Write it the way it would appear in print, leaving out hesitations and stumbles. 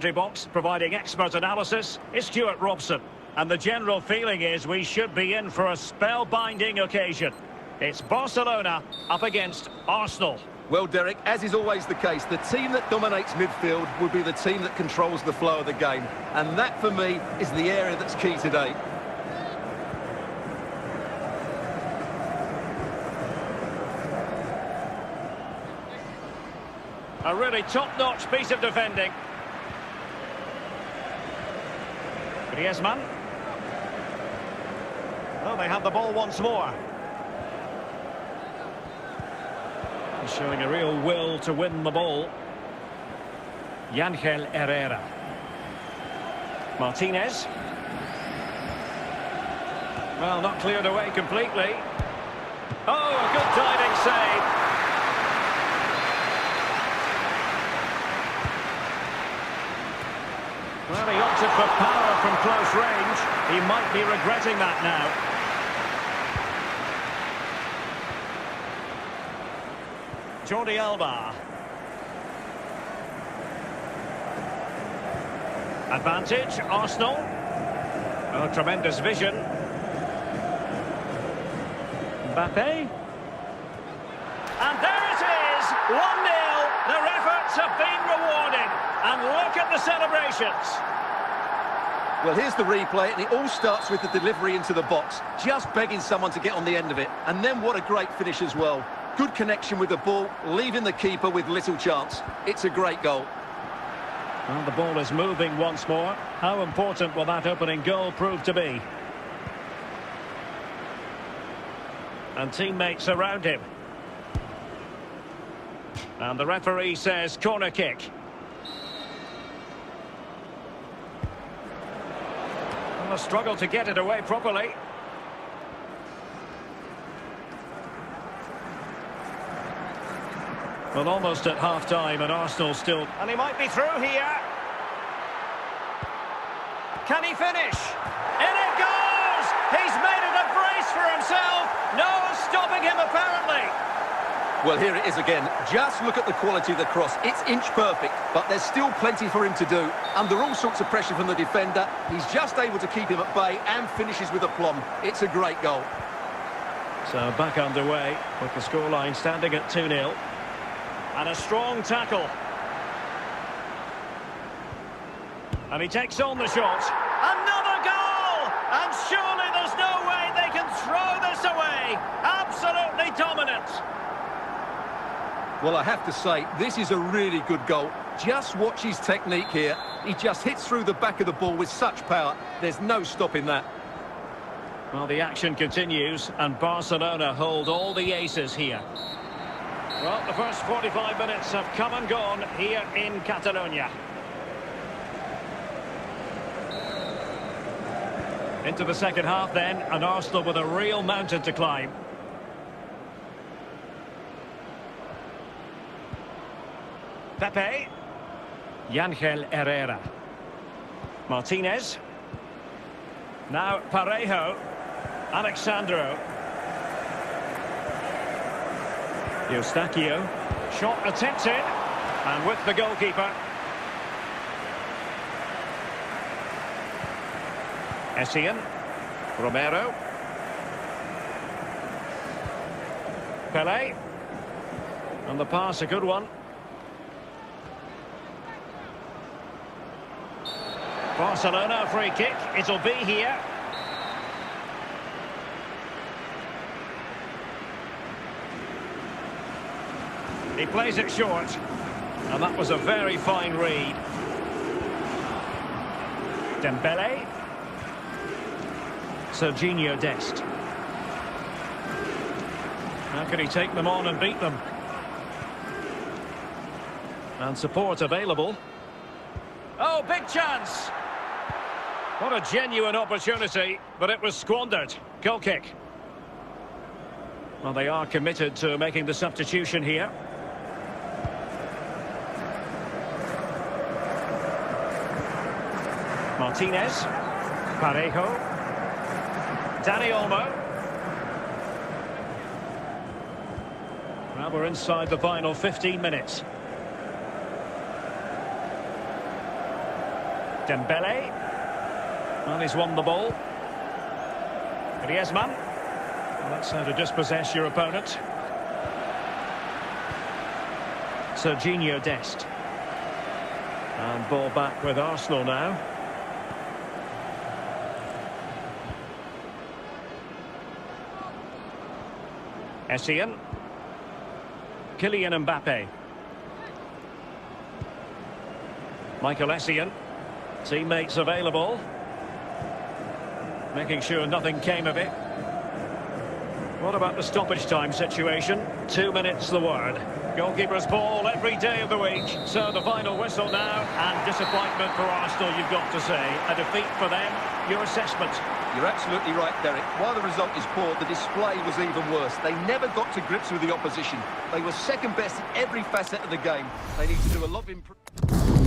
Box providing expert analysis is Stuart Robson, and the general feeling is we should be in for a spellbinding occasion. It's Barcelona up against Arsenal. Well, Derek, as is always the case, the team that dominates midfield will be the team that controls the flow of the game, and that for me is the area that's key today. A really top-notch piece of defending. Griezmann. Well, they have the ball once more. He's showing a real will to win the ball. Ángel Herrera. Martinez. Well, not cleared away completely. Oh, a good diving save. Well, he opted for power from close range. He might be regretting that now. Jordi Alba. Advantage, Arsenal. Oh, tremendous vision. Mbappe. And there it is, 1-0. Their efforts have been rewarded. And look at the celebrations. Well, here's the replay, and it all starts with the delivery into the box. Just begging someone to get on the end of it. And then what a great finish as well. Good connection with the ball, leaving the keeper with little chance. It's a great goal. Well, the ball is moving once more. How important will that opening goal prove to be? And teammates around him. And the referee says corner kick. A struggle to get it away properly. Well, almost at half-time and Arsenal still... And he might be through here. Can he finish? In it goes! He's made it a brace for himself. No stopping him, apparently. Well, here it is again. Just look at the quality of the cross. It's inch perfect, but there's still plenty for him to do. Under all sorts of pressure from the defender, he's just able to keep him at bay and finishes with aplomb. It's a great goal. So back underway with the scoreline standing at 2-0. And a strong tackle. And he takes on the shot. Another goal! And surely there's no way they can throw this away. Absolutely dominant. Well, I have to say, this is a really good goal. Just watch his technique here. He just hits through the back of the ball with such power. There's no stopping that. Well, the action continues, and Barcelona hold all the aces here. Well, the first 45 minutes have come and gone here in Catalonia. Into the second half then, and Arsenal with a real mountain to climb. Pepe. Ángel Herrera. Martinez. Now Parejo. Alexandro. Eustachio. Shot attempted. And with the goalkeeper. Essien. Romero. Pele. And the pass, a good one. Barcelona free kick, it'll be here. He plays it short, and that was a very fine read. Dembele. Serginho Dest. How can he take them on and beat them? And support available. Oh, big chance! What a genuine opportunity, but it was squandered. Goal kick. Well, they are committed to making the substitution here. Martinez. Parejo. Dani Olmo. Well, we're inside the final 15 minutes. Dembele. And he's won the ball. Griezmann. Well, that's how to dispossess your opponent. Serginho Dest. And ball back with Arsenal now. Essien. Kylian Mbappe. Michael Essien. Teammates available. Making sure nothing came of it. What about the stoppage time situation? 2 minutes the word. Goalkeeper's ball every day of the week. So the final whistle now, and disappointment for Arsenal, you've got to say. A defeat for them. Your assessment? You're absolutely right, Derek. While the result is poor, the display was even worse. They never got to grips with the opposition. They were second best in every facet of the game. They need to do a lot of improvement.